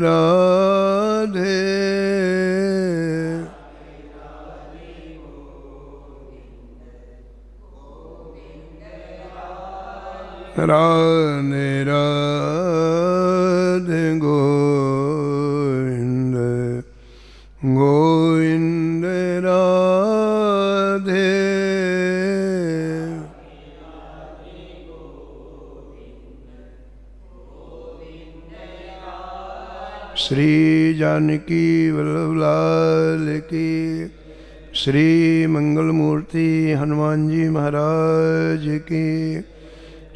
राधे राधे राधे गोविंद गोविंद राधे श्री जानकी वल्लभ लाल की। श्री मंगल मूर्ति हनुमान जी महाराज की।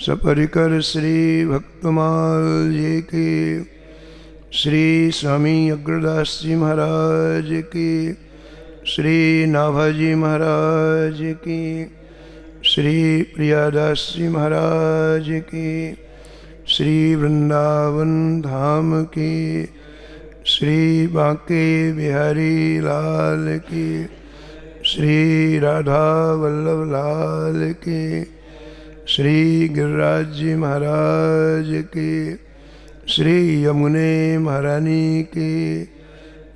सपरिकर श्री भक्तमाल जी की। श्री स्वामी अग्रदास जी महाराज की। श्री नाभाजी महाराज की। श्री प्रियादास जी महाराज की। श्री वृंदावन धाम की। श्री बांके बिहारी लाल की। श्री राधा वल्लभ लाल की। श्री गिरिराज जी महाराज की। श्री यमुने महारानी की।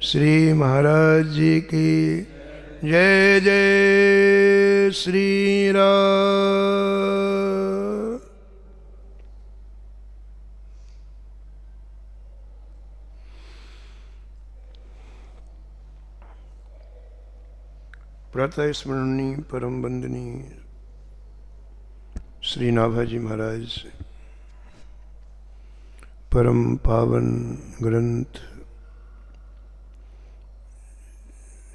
श्री महाराज जी की जय जय श्री राम। प्रातः स्मरणीय परम वंदनीय श्री नाभाजी महाराज से परम पावन ग्रंथ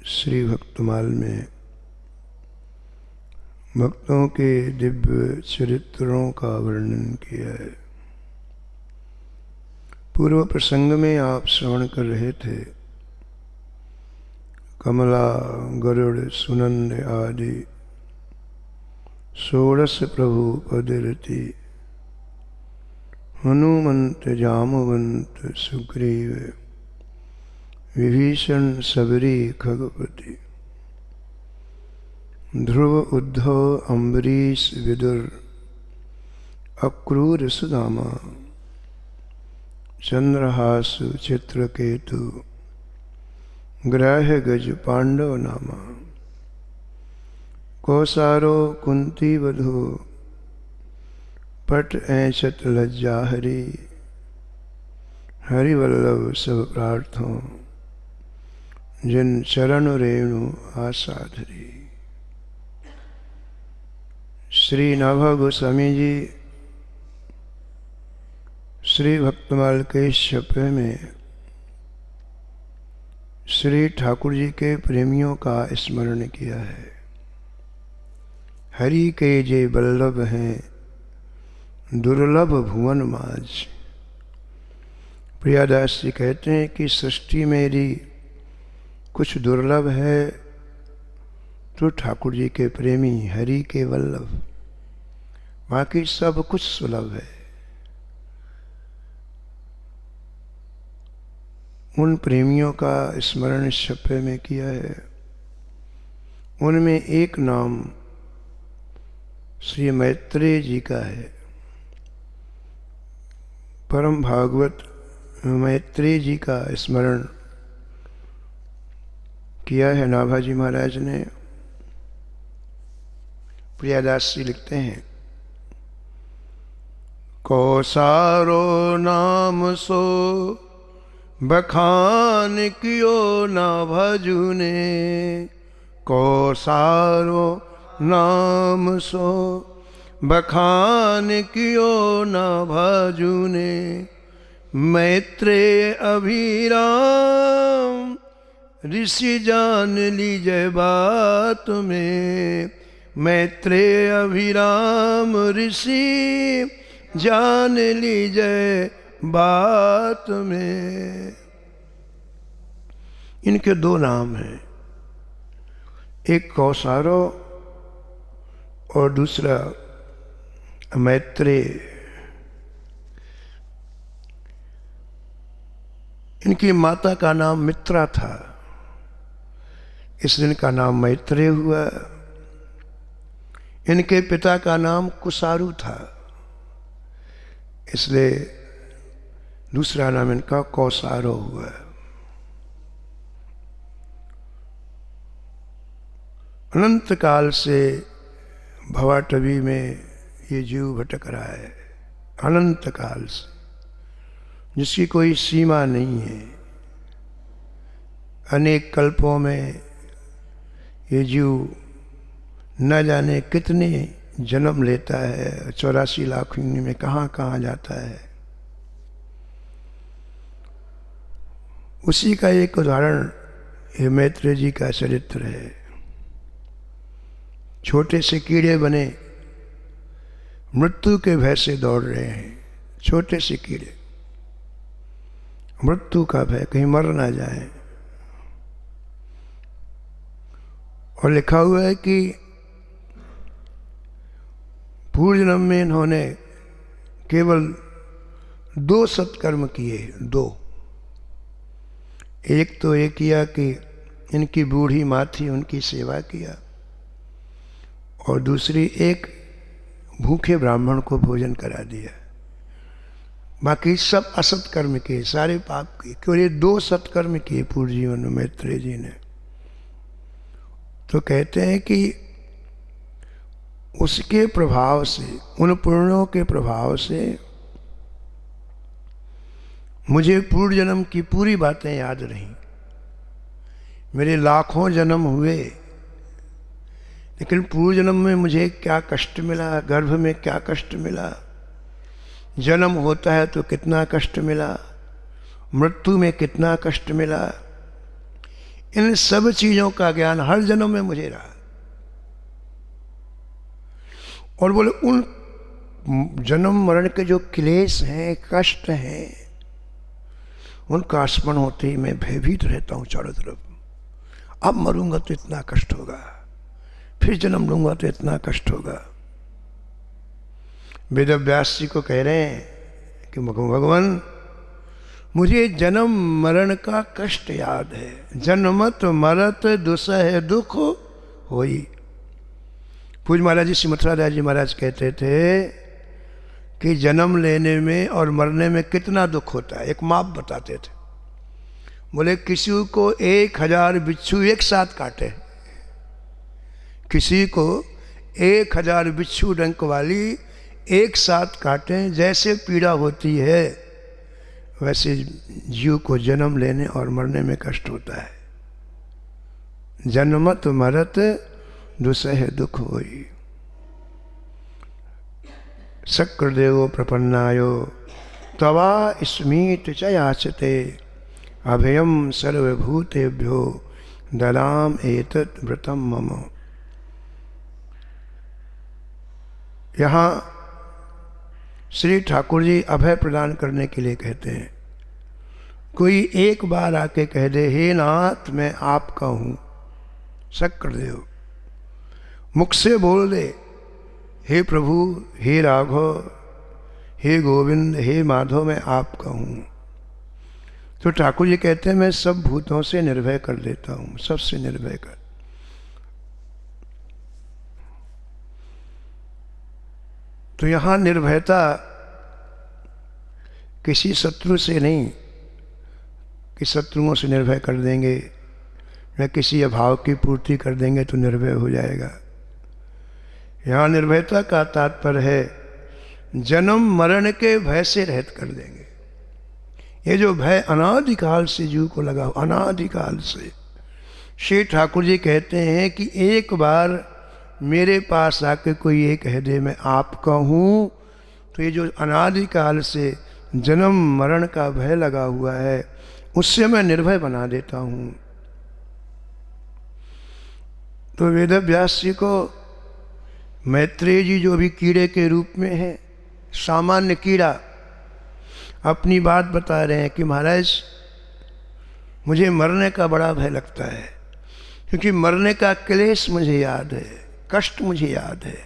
श्री भक्तमाल में भक्तों के दिव्य चरित्रों का वर्णन किया है। पूर्व प्रसंग में आप श्रवण कर रहे थे कमला गरुड़ सुनंद आदि षोडश प्रभु पदरति हनुमंत जामवंत सुग्रीव विभीषण सबरी खगपति ध्रुव उद्धव अम्बरीश विदुर अक्रूर सुदामा चंद्रहासु चित्रकेतु ग्राह्य गज पांडव नामा कौसारो कुंती वधु पट ऐचत लज्जा हरि हरिवल्लभ सब प्रार्थों जिन चरण रेणु आसाधरी। श्री नाभा गोस्वामी जी श्री भक्तमाल के छपे में श्री ठाकुर जी के प्रेमियों का स्मरण किया है। हरि के जे बल्लभ हैं दुर्लभ भुवन माज। प्रियादास जी कहते हैं कि सृष्टि मेरी कुछ दुर्लभ है तो ठाकुर जी के प्रेमी हरि के वल्लभ, बाकी सब कुछ सुलभ है। उन प्रेमियों का स्मरण इस छप्पे में किया है। उनमें एक नाम श्री मैत्रेय जी का है। परम भागवत मैत्रेय जी का स्मरण किया है नाभाजी महाराज ने। प्रियादास जी लिखते हैं कौसारो नाम सो बखान कियो नाभाजू ने। कौसारो नाम सो बखान कियो नाभाजू ने। मैत्रेय अभिराम ऋषि जान लीजय बात में। मैत्रेय अभिराम ऋषि जान लीजय बात में। इनके दो नाम हैं, एक कौसारो और दूसरा मैत्रेय। इनकी माता का नाम मित्रा था, इसलिए इनका नाम मैत्रेय हुआ। इनके पिता का नाम कुसारू था, इसलिए दूसरा नाम इनका कौसारो हुआ। अनंत काल से भवाटवी में ये जीव भटक रहा है, अनंत काल से, जिसकी कोई सीमा नहीं है। अनेक कल्पों में ये जीव न जाने कितने जन्म लेता है, 84 लाख योनि में कहाँ कहाँ जाता है। उसी का एक उदाहरण ये मैत्रेय जी का चरित्र है। छोटे से कीड़े बने, मृत्यु के भय से दौड़ रहे हैं। छोटे से कीड़े, मृत्यु का भय, कहीं मर ना जाए। और लिखा हुआ है कि पूर्व जन्म में इन्होंने केवल 2 सत्कर्म किए, 2। एक तो ये किया कि इनकी बूढ़ी माँ थी, उनकी सेवा किया, और दूसरी एक भूखे ब्राह्मण को भोजन करा दिया। बाकी सब असत कर्म किए, सारे पाप किए। केवल ये 2 सत्कर्म किए पूर्व जीवन में मैत्रेय जी ने। तो कहते हैं कि उसके प्रभाव से, उन पुण्यों के प्रभाव से मुझे पूर्व जन्म की पूरी बातें याद रहीं। मेरे लाखों जन्म हुए, लेकिन पूर्व जन्म में मुझे क्या कष्ट मिला, गर्भ में क्या कष्ट मिला, जन्म होता है तो कितना कष्ट मिला, मृत्यु में कितना कष्ट मिला, इन सब चीजों का ज्ञान हर जन्म में मुझे रहा। और बोले उन जन्म मरण के जो क्लेश हैं, कष्ट हैं, उनका स्मरण होते ही मैं भयभीत रहता हूं चारों तरफ। अब मरूंगा तो इतना कष्ट होगा, फिर जन्म लूंगा तो इतना कष्ट होगा। वेदव्यास जी को कह रहे हैं कि भगवान मुझे जन्म मरण का कष्ट याद है। जन्मत मरत दुसह दुख होई। पूज्य महाराज जी श्री मथुरा दास जी महाराज कहते थे कि जन्म लेने में और मरने में कितना दुख होता है, एक माप बताते थे। बोले किसी को 1000 बिच्छू एक साथ काटे, किसी को 1000 बिच्छू डंक वाली एक साथ काटें, जैसे पीड़ा होती है वैसे जीव को जन्म लेने और मरने में कष्ट होता है। जन्मत मरत दुसह दुख होई। शक्रदेवो प्रपन्नायो तवा स्मीत च याचते अभयम सर्वभूतेभ्यो ददाम एतत् व्रतम मम। यहाँ श्री ठाकुर जी अभय प्रदान करने के लिए कहते हैं। कोई एक बार आके कह दे हे नाथ मैं आपका हूँ, शक्रदेव मुख से बोल दे हे प्रभु, हे राघव, हे गोविंद, हे माधव मैं आपका हूँ, तो ठाकुर जी कहते हैं मैं सब भूतों से निर्भय कर देता हूँ, सबसे निर्भय कर। तो यहाँ निर्भयता किसी शत्रु से नहीं कि शत्रुओं से निर्भय कर देंगे या किसी अभाव की पूर्ति कर देंगे तो निर्भय हो जाएगा। यहाँ निर्भयता का तात्पर्य है जन्म मरण के भय से रहित कर देंगे। ये जो भय अनादिकाल से जीव को लगा, अनादिकाल से। श्री ठाकुर जी कहते हैं कि एक बार मेरे पास आके कोई ये कह दे मैं आपका हूँ, तो ये जो अनादिकाल से जन्म मरण का भय लगा हुआ है उससे मैं निर्भय बना देता हूँ। तो वेदव्यास जी को मैत्रेय जी जो भी कीड़े के रूप में है, सामान्य कीड़ा, अपनी बात बता रहे हैं कि महाराज मुझे मरने का बड़ा भय लगता है, क्योंकि मरने का क्लेश मुझे याद है, कष्ट मुझे याद है,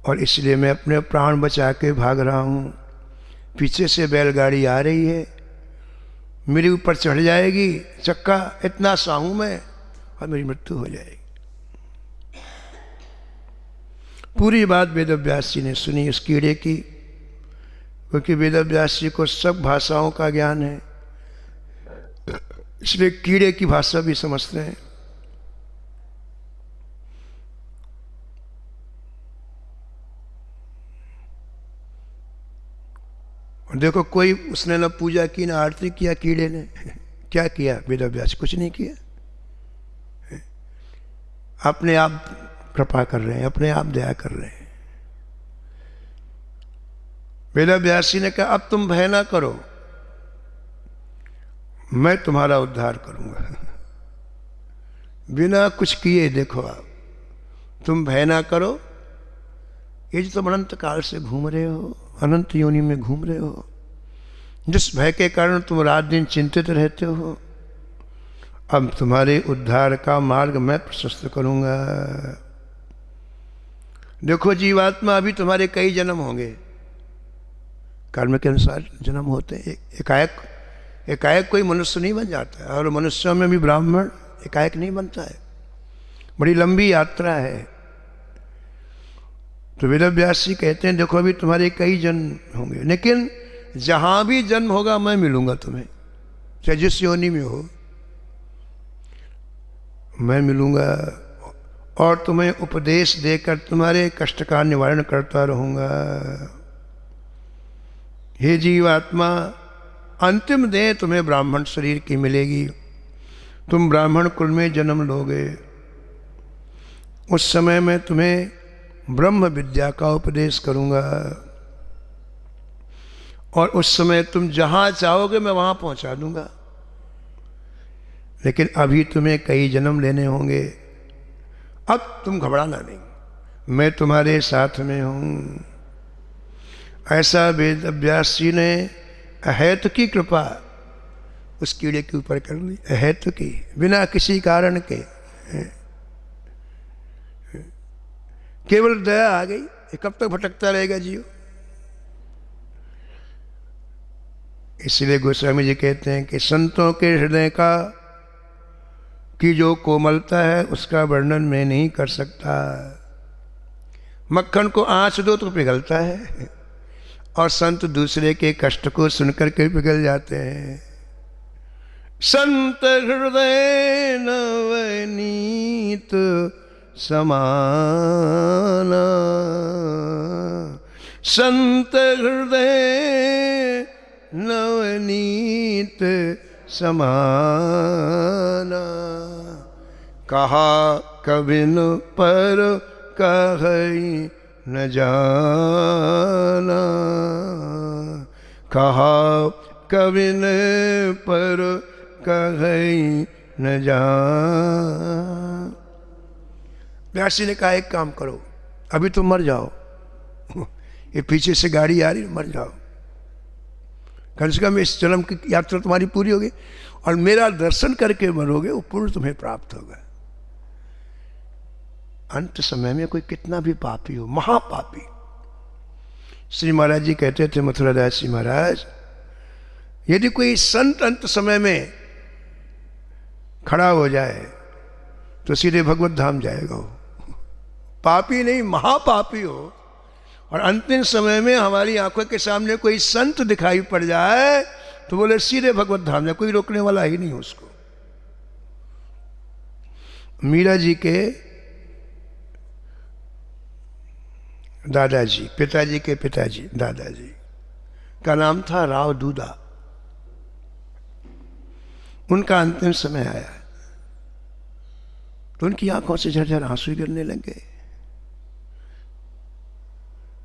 और इसलिए मैं अपने प्राण बचा के भाग रहा हूँ। पीछे से बैलगाड़ी आ रही है, मेरे ऊपर चढ़ जाएगी चक्का, इतना सा हूँ मैं, और मेरी मृत्यु हो जाएगी। पूरी बात वेदव्यास जी ने सुनी इस कीड़े की। क्योंकि वेद व्यास जी को सब भाषाओं का ज्ञान है, इसलिए कीड़े की भाषा भी समझते हैं। और देखो, कोई उसने ना पूजा की ना आरती किया, कीड़े ने क्या किया? वेद व्यास कुछ नहीं किया, अपने आप कृपा कर रहे हैं, अपने आप दया कर रहे हैं। वेद व्यास जी ने कहा अब तुम भय ना करो, मैं तुम्हारा उद्धार करूंगा। बिना कुछ किए देखो आप, तुम भय ना करो। ये जो तुम अनंत काल से घूम रहे हो, अनंत योनि में घूम रहे हो, जिस भय के कारण तुम रात दिन चिंतित रहते हो, अब तुम्हारे उद्धार का मार्ग मैं प्रशस्त करूंगा। देखो जीवात्मा, अभी तुम्हारे कई जन्म होंगे, कर्म के अनुसार जन्म होते हैं। एकाएक कोई मनुष्य नहीं बन जाता है, और मनुष्यों में भी ब्राह्मण एकाएक नहीं बनता है, बड़ी लंबी यात्रा है। तो वेद व्यास जी कहते हैं देखो अभी तुम्हारे कई जन्म होंगे, लेकिन जहां भी जन्म होगा मैं मिलूंगा तुम्हें, चाहे जिस योनि में हो मैं मिलूंगा, और तुम्हें उपदेश देकर तुम्हारे कष्ट का निवारण करता रहूंगा। हे जीवात्मा, अंतिम देह तुम्हें ब्राह्मण शरीर की मिलेगी, तुम ब्राह्मण कुल में जन्म लोगे। उस समय मैं तुम्हें ब्रह्म विद्या का उपदेश करूंगा, और उस समय तुम जहां चाहोगे मैं वहां पहुंचा दूंगा। लेकिन अभी तुम्हें कई जन्म लेने होंगे, अब तुम घबराना नहीं, मैं तुम्हारे साथ में हूं। ऐसा वेद व्यास जी ने अहेतु की कृपा उस कीड़े के ऊपर कर ली, अहेतु की, बिना किसी कारण के, केवल दया आ गई। ये कब तक भटकता रहेगा जीव? इसलिए गोस्वामी जी कहते हैं कि संतों के हृदय का की जो कोमलता है उसका वर्णन मैं नहीं कर सकता। मक्खन को आँच दो तो पिघलता है, और संत दूसरे के कष्ट को सुनकर के पिघल जाते हैं। संत हृदय नवनीत समाना, संत हृदय नवनीत समाना, कहा कबिन पर कहीं न जाना, कहा कबिन पर कहीं न जाना। व्यास जी ने कहा एक काम करो, अभी तुम मर जाओ, ये पीछे से गाड़ी आ रही, मर जाओ, कम से कम इस जन्म की यात्रा तुम्हारी पूरी होगी, और मेरा दर्शन करके मरोगे, वो पुण्य तुम्हें प्राप्त होगा। अंत समय में कोई कितना भी पापी हो, महापापी, श्री महाराज जी कहते थे, मथुरा दास जी महाराज, यदि कोई संत अंत समय में खड़ा हो जाए तो सीधे भगवत धाम जाएगा। वो पापी नहीं, महापापी हो, और अंतिम समय में हमारी आंखों के सामने कोई संत दिखाई पड़ जाए तो बोले सीधे भगवत धाम जाए, कोई रोकने वाला ही नहीं उसको। मीरा जी के दादाजी, पिताजी के पिताजी, दादाजी का नाम था राव दूधा। उनका अंतिम समय आया तो उनकी आंखों से झरझर आंसू गिरने लगे।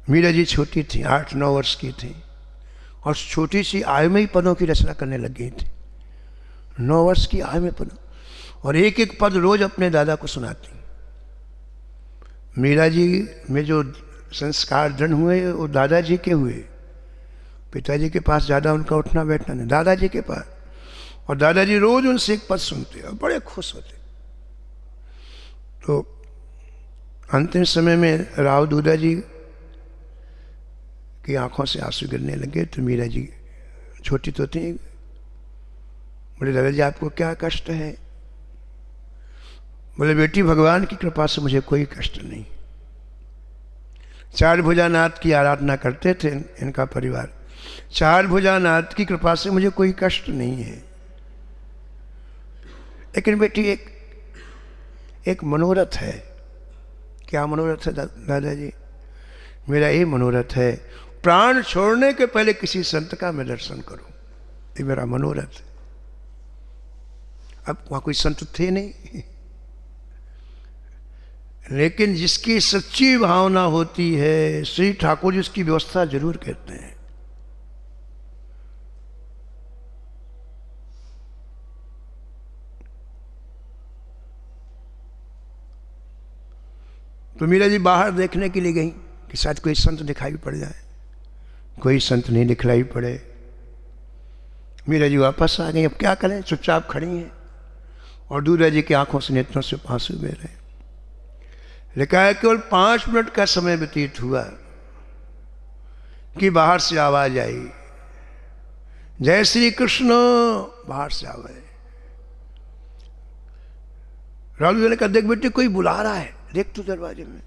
मीरा जी छोटी थी, 8-9 वर्ष की थी, और छोटी सी आयु में ही पदों की रचना करने लग गई थी। 9 वर्ष की आयु में पद, और एक एक पद रोज अपने दादा को सुनाती। मीरा जी में जो संस्कार दृढ़ हुए वो दादाजी के हुए। पिताजी के पास ज़्यादा उनका उठना बैठना नहीं, दादाजी के पास, और दादाजी रोज उनसे एक पद सुनते और बड़े खुश होते। तो अंतिम समय में राव दूधा जी की आंखों से आंसू गिरने लगे। तो मीरा जी छोटी तो थी, बोले दादाजी आपको क्या कष्ट है? बोले बेटी भगवान की कृपा से मुझे कोई कष्ट नहीं। 4 भुजानाथ की आराधना करते थे इनका परिवार, चार भुजानाथ की कृपा से मुझे कोई कष्ट नहीं है। लेकिन बेटी एक मनोरथ है। क्या मनोरथ है दादाजी? मेरा ये मनोरथ है, प्राण छोड़ने के पहले किसी संत का मैं दर्शन करूं। ये मेरा मनोरथ है। अब वहां कोई संत थे नहीं, लेकिन जिसकी सच्ची भावना होती है, श्री ठाकुर जी उसकी व्यवस्था जरूर कहते हैं। तो मीरा जी बाहर देखने के लिए गई कि शायद कोई संत दिखाई पड़ जाए। कोई संत नहीं दिखलाई पड़े। मीरा जी वापस आ गई। अब क्या करें, चुपचाप खड़ी हैं और दूल्हा जी की आंखों से, नेत्रों से आंसू बह रहे। लिखा है केवल 5 मिनट का समय व्यतीत हुआ कि बाहर से आवाज आई, जय श्री कृष्ण। बाहर से आवाज। राहुल जी ने कहा, देख बेटे कोई बुला रहा है, देख तू दरवाजे में।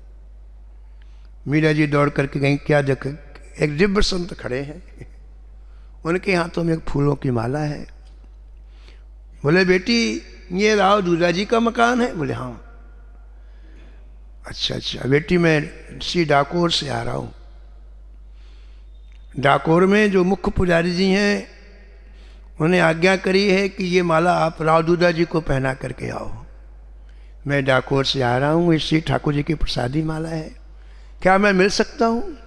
मीरा जी दौड़ करके गई। क्या देख? एक दिव्य संत खड़े हैं, उनके हाथों में एक फूलों की माला है। बोले बेटी ये राव दूल्हा जी का मकान है? बोले हाँ। अच्छा बेटी मैं श्री डाकोर से आ रहा हूं। डाकोर में जो मुख्य पुजारी जी हैं उन्हें आज्ञा करी है कि ये माला आप राव दूल्हा जी को पहना करके आओ। मैं डाकोर से आ रहा हूँ, श्री ठाकुर जी की प्रसादी माला है, क्या मैं मिल सकता हूँ?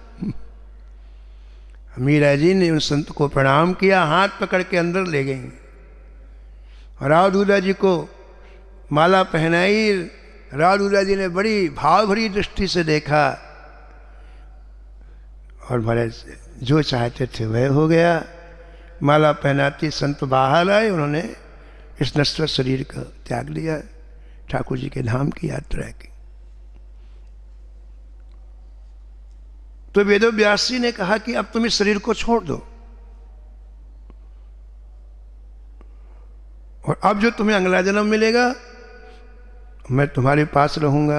मीरा जी ने उन संत को प्रणाम किया, हाथ पकड़ के अंदर ले गई। राव दूल्हा जी को माला पहनाई। राव दूल्हा जी ने बड़ी भाव भरी दृष्टि से देखा और महाराज जो चाहते थे वह हो गया। माला पहनाती संत बाहर आए, उन्होंने इस नश्वर शरीर का त्याग लिया, ठाकुर जी के धाम की यात्रा की। तो वेदव्यास जी ने कहा कि अब तुम इस शरीर को छोड़ दो और अब जो तुम्हें अगला जन्म मिलेगा मैं तुम्हारे पास रहूंगा।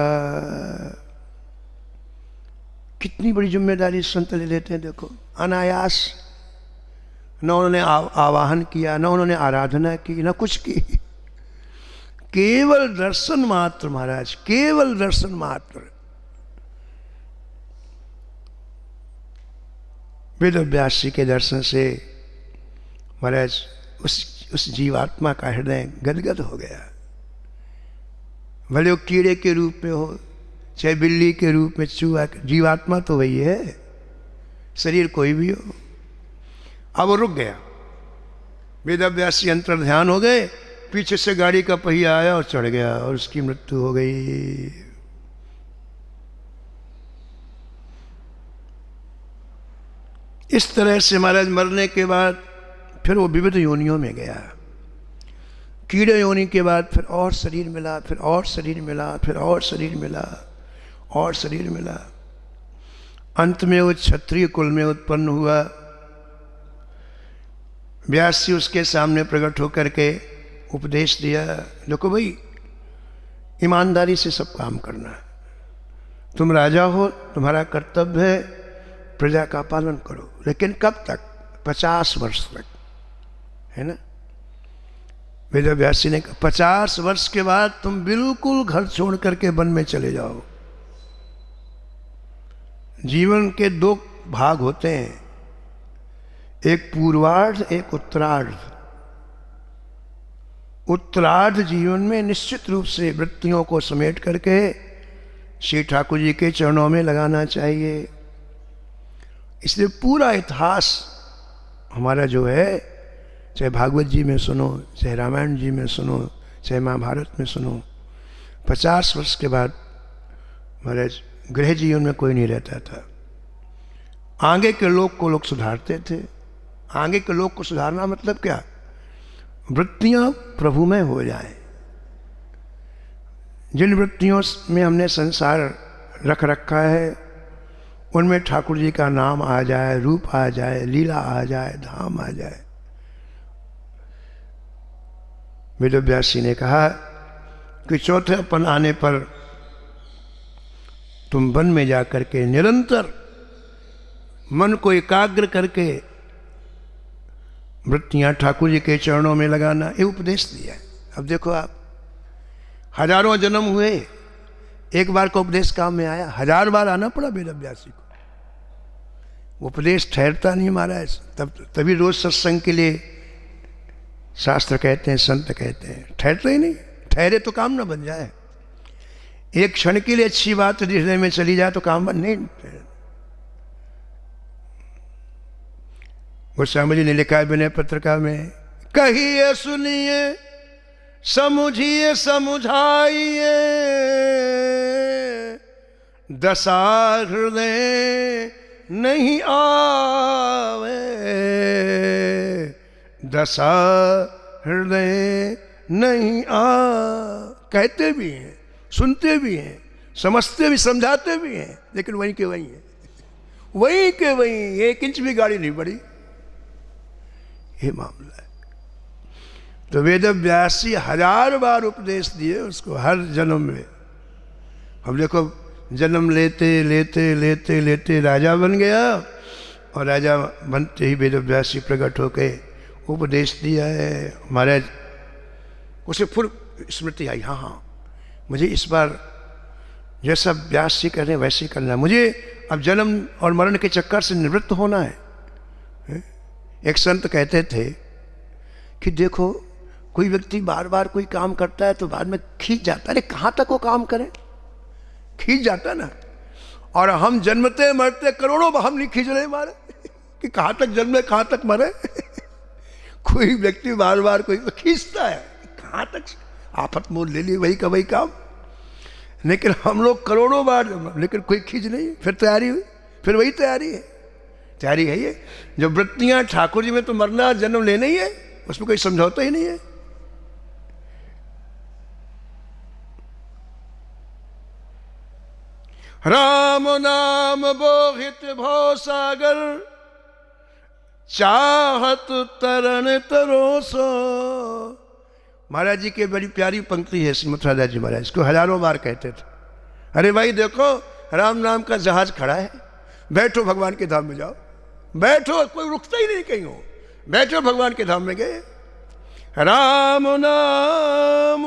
कितनी बड़ी जिम्मेदारी संत ले लेते हैं देखो, अनायास। न उन्होंने आवाहन किया, न उन्होंने आराधना की, न कुछ की, केवल दर्शन मात्र महाराज, केवल दर्शन मात्र। वेदव्यास जी के दर्शन से महाराज उस जीवात्मा का हृदय गदगद हो गया। भले वो कीड़े के रूप में हो, चाहे बिल्ली के रूप में, चूहा, जीवात्मा तो वही है, शरीर कोई भी हो। अब वो रुक गया। वेदव्यास जी अंतर ध्यान हो गए। पीछे से गाड़ी का पहिया आया और चढ़ गया और उसकी मृत्यु हो गई। इस तरह से महाराज मरने के बाद फिर वो विविध योनियों में गया। कीड़े योनि के बाद फिर और शरीर मिला, फिर और शरीर मिला, फिर और शरीर मिला, और शरीर मिला। अंत में वो क्षत्रिय कुल में उत्पन्न हुआ। व्यास जी उसके सामने प्रकट होकर के उपदेश दिया, देखो भाई ईमानदारी से सब काम करना है। तुम राजा हो, तुम्हारा कर्तव्य है प्रजा का पालन करो, लेकिन कब तक? 50 वर्ष तक, है ना। वेदव्यास जी ने कहा 50 वर्ष के बाद तुम बिल्कुल घर छोड़ करके वन में चले जाओ। जीवन के 2 भाग होते हैं, एक पूर्वार्ध, एक उत्तरार्ध। उत्तरार्ध जीवन में निश्चित रूप से वृत्तियों को समेट करके श्री ठाकुर जी के चरणों में लगाना चाहिए। इसलिए पूरा इतिहास हमारा जो है, चाहे भागवत जी में सुनो, चाहे रामायण जी में सुनो, चाहे महाभारत में सुनो, 50 वर्ष के बाद महाराज गृह जीवन में कोई नहीं रहता था। आगे के लोग को लोग सुधारते थे। आगे के लोग को सुधारना मतलब क्या? वृत्तियां प्रभु में हो जाए। जिन वृत्तियों में हमने संसार रख रखा है उनमें ठाकुर जी का नाम आ जाए, रूप आ जाए, लीला आ जाए, धाम आ जाए। वेदव्यास जी ने कहा कि चौथेपन आने पर तुम वन में जाकर के निरंतर मन को एकाग्र करके वृत्तियाँ ठाकुर जी के चरणों में लगाना, ये उपदेश दिया है। अब देखो आप, हजारों जन्म हुए, एक बार का उपदेश काम में आया, 1000 बार आना पड़ा वेद व्यासी को। उपदेश ठहरता नहीं महाराज, तभी रोज सत्संग के लिए शास्त्र कहते हैं, संत कहते हैं, ठहरते ही नहीं। ठहरे तो काम ना बन जाए, एक क्षण के लिए अच्छी बात हृदय में चली जाए तो काम बन नहीं। गोस्वामी जी ने लिखा है विनय पत्रिका में, कहिए सुनिए समझिए समझाइए, दशा हृदय नहीं आवे, दशा हृदय नहीं आ। कहते भी हैं, सुनते भी हैं, समझते भी, समझाते भी हैं, लेकिन वहीं के वहीं है, वहीं के वहीं, 1 इंच भी गाड़ी नहीं बढ़ी। ये मामला है। तो वेद व्यासी 1000 बार उपदेश दिए उसको हर जन्म में। अब देखो, जन्म लेते लेते लेते लेते राजा बन गया, और राजा बनते ही वेद व्यासी प्रकट होके उपदेश दिया है। महाराज उसे फिर स्मृति आई, हाँ हाँ मुझे इस बार जैसा व्यास जी कर रहे हैं वैसे ही करना है, मुझे अब जन्म और मरण के चक्कर से निवृत्त होना है। एक संत कहते थे कि देखो, कोई व्यक्ति बार बार कोई काम करता है तो बाद में खींच जाता है, अरे कहाँ तक वो काम करे, खींच जाता ना। और हम जन्मते मरते करोड़ों हम नहीं खींच रहे मारे कि कहाँ तक जन्मे कहाँ तक मरे। कोई व्यक्ति बार बार कोई तो खींचता है, कहाँ तक आफत मोल ले ली, वही का वही काम। लेकिन हम लोग करोड़ों बार, लेकिन कोई खींच नहीं। फिर तैयारी हुई, फिर वही तैयारी है, तैयारी है ये। जो वृत्तियां ठाकुर जी में तो मरना जन्म लेना ही है, उसमें कोई समझौता ही नहीं है। राम नाम बोहित भव सागर, चाहत तरन तरोसो। महाराज जी की बड़ी प्यारी पंक्ति है, श्रीमद राधा जी महाराज इसको 1000 बार कहते थे। अरे भाई देखो, राम नाम का जहाज खड़ा है, बैठो भगवान के धाम में जाओ, बैठो, कोई रुकता ही नहीं कहीं हो, बैठो भगवान के धाम में गए। राम नाम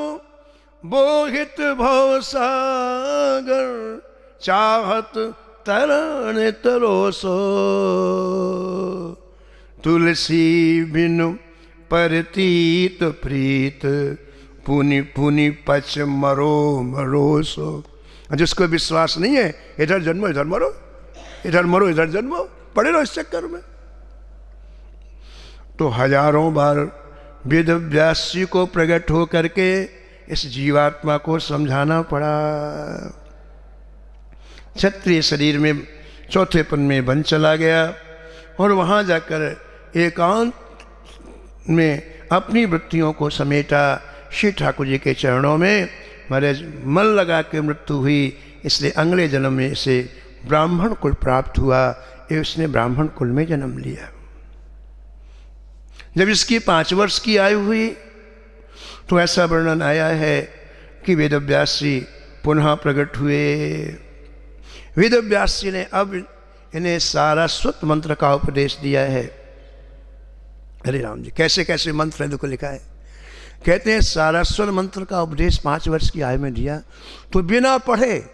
बोहित भव सागर, चाहत तरन तरोसो। तुलसी बिनु परतीत प्रीत, पुनि पुनि पच मरो मरोसो। जिसको विश्वास नहीं है, इधर जन्मो इधर मरो, इधर मरो इधर जन्मो, पड़े रहो इस चक्कर में। तो 1000 बार वेद व्यास जी को प्रकट हो करके इस जीवात्मा को समझाना पड़ा। क्षत्रिय शरीर में चौथेपन में बन चला गया, और वहाँ जाकर एकांत में अपनी वृत्तियों को समेटा। श्री ठाकुर जी के चरणों में महाराज मन लगा के मृत्यु हुई, इसलिए अगले जन्म में इसे ब्राह्मण कुल प्राप्त हुआ। ये उसने ब्राह्मण कुल में जन्म लिया। जब इसकी 5 वर्ष की आयु हुई तो ऐसा वर्णन आया है कि वेद व्यास जी पुनः प्रकट हुए। वेद व्यास जी ने अब इन्हें सारस्वत मंत्र का उपदेश दिया है। अरे राम जी, कैसे कैसे मंत्र है, को लिखा है। कहते हैं सारस्वत मंत्र का उपदेश 5 वर्ष की आयु में दिया, तो बिना पढ़े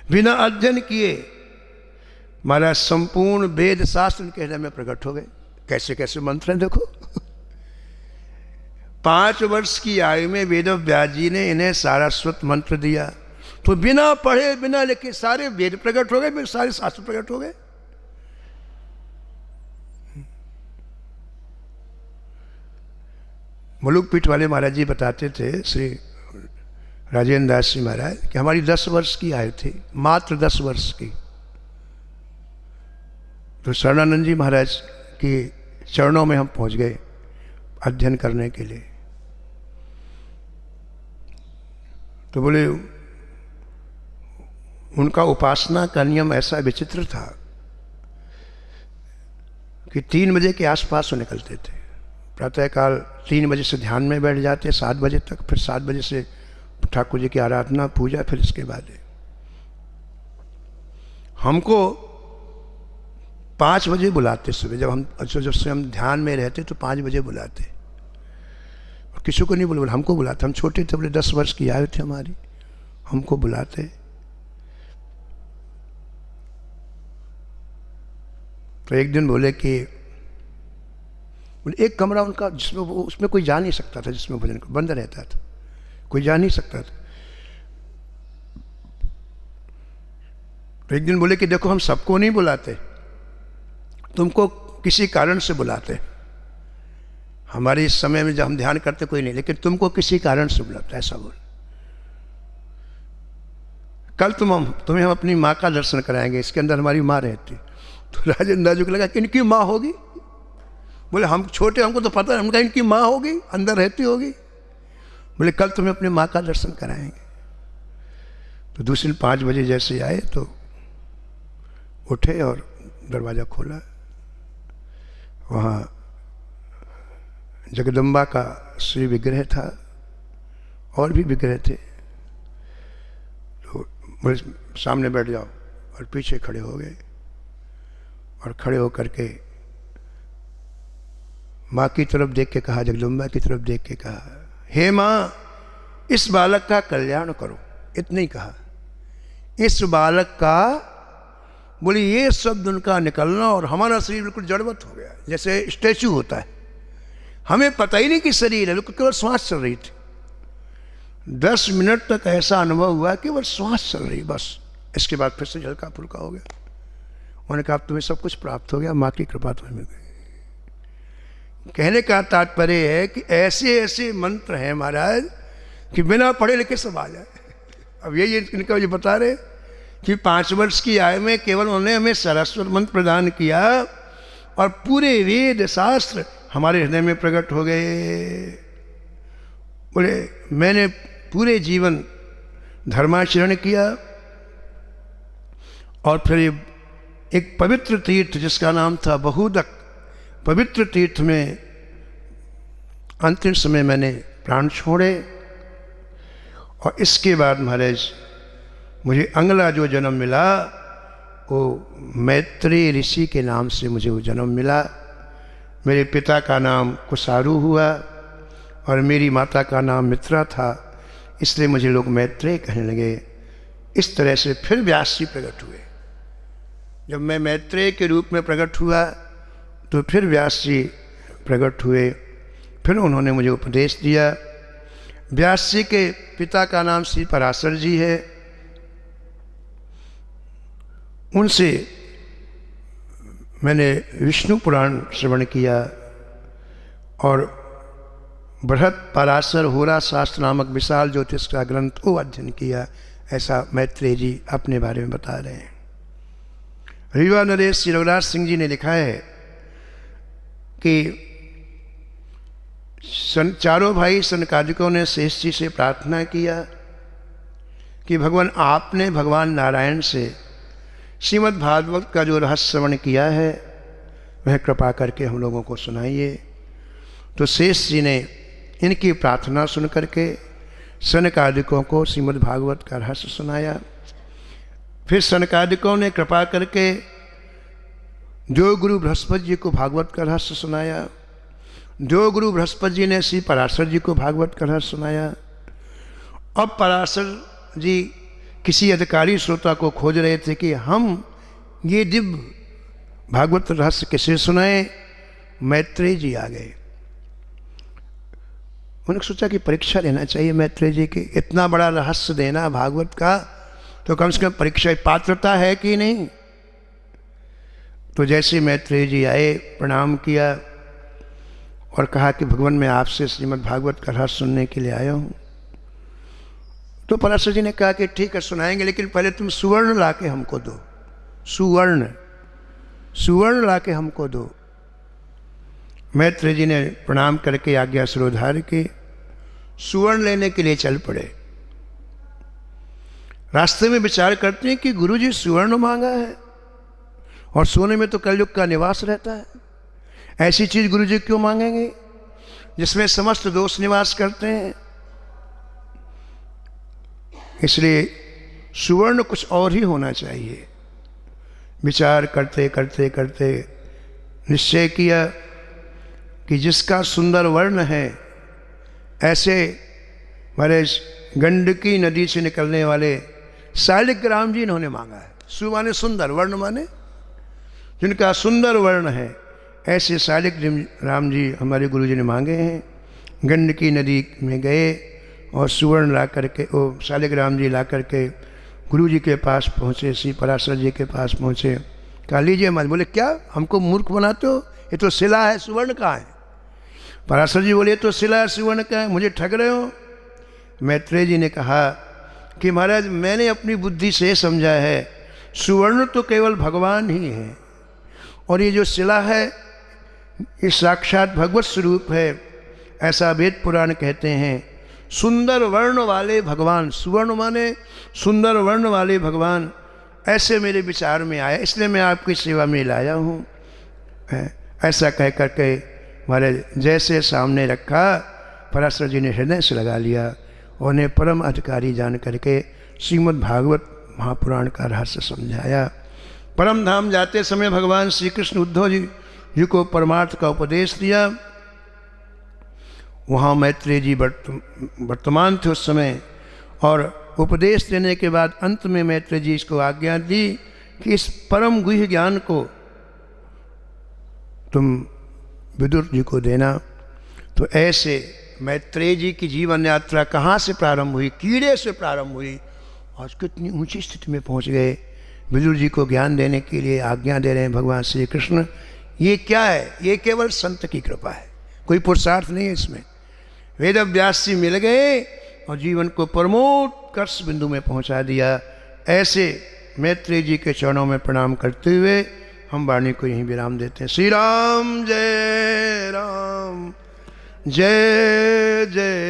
बिना अध्ययन किए महाराज संपूर्ण वेद शास्त्र उनके हृदय में प्रकट हो गए। कैसे कैसे मंत्र हैं देखो। 5 वर्ष की आयु में वेद व्यास जी ने इन्हें सारस्वत मंत्र दिया, तो बिना पढ़े बिना लिखे सारे वेद प्रकट हो गए, सारे शास्त्र प्रकट हो गए। मुलुक पीठ वाले महाराज जी बताते थे, श्री राजेंद्र दास जी महाराज, कि हमारी 10 वर्ष की आयु थी, मात्र 10 वर्ष की। तो शरणानंद जी महाराज के चरणों में हम पहुंच गए अध्ययन करने के लिए। तो बोले उनका उपासना का नियम ऐसा विचित्र था कि 3 बजे के आसपास वो निकलते थे। प्रातःकाल 3 बजे से ध्यान में बैठ जाते 7 बजे तक, फिर 7 बजे से ठाकुर जी की आराधना पूजा, फिर इसके बाद हमको 5 बजे बुलाते सुबह, जब से हम ध्यान में रहते तो 5 बजे बुलाते, और किसी को नहीं बुला, हमको बुलाते। हम छोटे थे, बोले 10 वर्ष की आयु थी हमारी, हमको बुलाते। तो एक दिन बोले एक कमरा उनका जिसमें वो, उसमें कोई जा नहीं सकता था, जिसमें भजन बंद रहता था, कोई जा नहीं सकता था। तो एक दिन बोले कि देखो, हम सबको नहीं बुलाते, तुमको किसी कारण से बुलाते। हमारे इस समय में जब हम ध्यान करते कोई नहीं, लेकिन तुमको किसी कारण से बुलाते, ऐसा बोल। कल तुम्हें हम अपनी माँ का दर्शन कराएंगे, इसके अंदर हमारी माँ रहती। तो राजेंद्र जी को लगा कि इनकी माँ होगी। बोले हम छोटे, हमको तो पता है, हमने कहा इनकी माँ होगी, अंदर रहती होगी। बोले कल तुम्हें अपनी माँ का दर्शन कराएंगे। तो दूसरे दिन 5 बजे जैसे आए तो उठे और दरवाज़ा खोला। वहाँ जगदम्बा का श्री विग्रह था, और भी विग्रह थे। तो बोले सामने बैठ जाओ, और पीछे खड़े हो गए, और खड़े होकर के माँ की तरफ देख के कहा, जगदम्बा की तरफ देख के कहा, हे माँ, इस बालक का कल्याण करो। इतना ही कहा, इस बालक का। बोली ये शब्द उनका निकलना और हमारा शरीर बिल्कुल जड़वत हो गया, जैसे स्टैचू होता है। हमें पता ही नहीं कि शरीर है, बिल्कुल केवल श्वास चल रही थी। 10 मिनट तक ऐसा अनुभव हुआ कि केवल श्वास चल रही, बस। इसके बाद फिर से हल्का फुल्का हो गया। उन्होंने कहा तुम्हें सब कुछ प्राप्त हो गया, माँ की कृपा तुम्हें मिल गई। कहने का तात्पर्य है कि ऐसे ऐसे मंत्र हैं महाराज कि बिना पढ़े लिखे सब आ जाए। अब यही इनका ये बता रहे कि 5 वर्ष की आयु में केवल उन्होंने हमें सरस्वत मंत्र प्रदान किया, और पूरे वेद शास्त्र हमारे हृदय में प्रकट हो गए। बोले मैंने पूरे जीवन धर्माचरण किया, और फिर एक पवित्र तीर्थ जिसका नाम था बहुदक, पवित्र तीर्थ में अंतिम समय मैंने प्राण छोड़े। और इसके बाद महाराज मुझे अगला जो जन्म मिला वो मैत्रेय ऋषि के नाम से मुझे वो जन्म मिला। मेरे पिता का नाम कुसारू हुआ और मेरी माता का नाम मित्रा था, इसलिए मुझे लोग मैत्रेय कहने लगे। इस तरह से फिर व्यास जी प्रकट हुए। जब मैं मैत्रेय के रूप में प्रकट हुआ तो फिर व्यास जी प्रकट हुए, फिर उन्होंने मुझे उपदेश दिया। व्यास जी के पिता का नाम श्री पराशर जी है। उनसे मैंने विष्णु पुराण श्रवण किया और बृहत पराशर होरा शास्त्र नामक विशाल ज्योतिष का ग्रंथ को अध्ययन किया। ऐसा मैत्रेय जी अपने बारे में बता रहे हैं। रीवा नरेश श्री रघुराज सिंह जी ने लिखा है कि चारों भाई सनकादिकों ने शेष जी से प्रार्थना किया कि भगवान आपने भगवान नारायण से श्रीमद् भागवत का जो रहस्य श्रवण किया है वह कृपा करके हम लोगों को सुनाइए। तो शेष जी ने इनकी प्रार्थना सुन करके सनकादिकों को श्रीमद् भागवत का रहस्य सुनाया। फिर सनकादिकों ने कृपा करके जो गुरु बृहस्पति जी को भागवत का रहस्य सुनाया। जो गुरु बृहस्पति जी ने श्री पराशर जी को भागवत का रहस्य सुनाया। अब पराशर जी किसी अधिकारी श्रोता को खोज रहे थे कि हम ये दिव्य भागवत रहस्य किसे सुनाए। मैत्रेय जी आ गए। उन्होंने सोचा कि परीक्षा लेना चाहिए मैत्रेय जी की, इतना बड़ा रहस्य देना भागवत का, तो कम से कम परीक्षा पात्रता है कि नहीं। तो जैसे मैत्रेय जी आए, प्रणाम किया और कहा कि भगवान मैं आपसे श्रीमद् भागवत का रहस्य सुनने के लिए आया हूँ। तो पराशर जी ने कहा कि ठीक है सुनाएंगे, लेकिन पहले तुम सुवर्ण ला के हमको दो। सुवर्ण ला के हमको दो। मैत्रेय जी ने प्रणाम करके आज्ञा शिरोधार्य की सुवर्ण लेने के लिए चल पड़े। रास्ते में विचार करते हैं कि गुरुजी सुवर्ण मांगा है और सोने में तो कलयुग का निवास रहता है, ऐसी चीज गुरुजी क्यों मांगेंगे जिसमें समस्त दोष निवास करते हैं। इसलिए सुवर्ण कुछ और ही होना चाहिए। विचार करते करते करते निश्चय किया कि जिसका सुंदर वर्ण है, ऐसे हमारे गंडकी नदी से निकलने वाले शालिग्राम जी इन्होंने मांगा है। सु माने सुंदर, वर्ण माने जिनका सुंदर वर्ण है, ऐसे शालिग्राम जी हमारे गुरु जी ने मांगे हैं। गंडकी नदी में गए और सुवर्ण ला करके, वो शालिग्राम जी ला करके गुरु जी के पास पहुँचे, श्री पराशर जी के पास पहुँचे। कहा लीजिए मत। बोले क्या हमको मूर्ख बनाते हो, ये तो शिला है, सुवर्ण कहाँ है? पराशर जी बोले तो शिला सुवर्ण का है, मुझे ठग रहे हो। मैत्रेय जी ने कहा कि महाराज मैंने अपनी बुद्धि से समझा है सुवर्ण तो केवल भगवान ही है, और ये जो शिला है ये साक्षात भगवत स्वरूप है, ऐसा वेद पुराण कहते हैं। सुंदर वर्ण वाले भगवान, सुवर्ण माने सुंदर वर्ण वाले भगवान, ऐसे मेरे विचार में आया, इसलिए मैं आपकी सेवा में लाया हूँ। ऐसा कह करके महाराज जैसे सामने रखा, पराशर जी ने हृदय से लगा लिया, उन्हें परम अधिकारी जान करके श्रीमद् भागवत महापुराण का रहस्य समझाया। परम धाम जाते समय भगवान श्री कृष्ण उद्धव जी को परमार्थ का उपदेश दिया। वहाँ मैत्रेय जी वर्तमान थे उस समय, और उपदेश देने के बाद अंत में मैत्रेय जी इसको आज्ञा दी कि इस परम गुह्य ज्ञान को तुम विदुर जी को देना। तो ऐसे मैत्रेय जी की जीवन यात्रा कहाँ से प्रारंभ हुई? कीड़े से प्रारंभ हुई, आज कितनी ऊंची स्थिति में पहुँच गए। विदुर जी को ज्ञान देने के लिए आज्ञा दे रहे हैं भगवान श्री कृष्ण। ये क्या है? ये केवल संत की कृपा है, कोई पुरुषार्थ नहीं है इसमें। वेद व्यास जी मिल गए और जीवन को परमोत्कर्ष बिंदु में पहुंचा दिया। ऐसे मैत्रेय जी के चरणों में प्रणाम करते हुए हम वाणी को यहीं विराम देते हैं। श्री राम जय राम, जय जय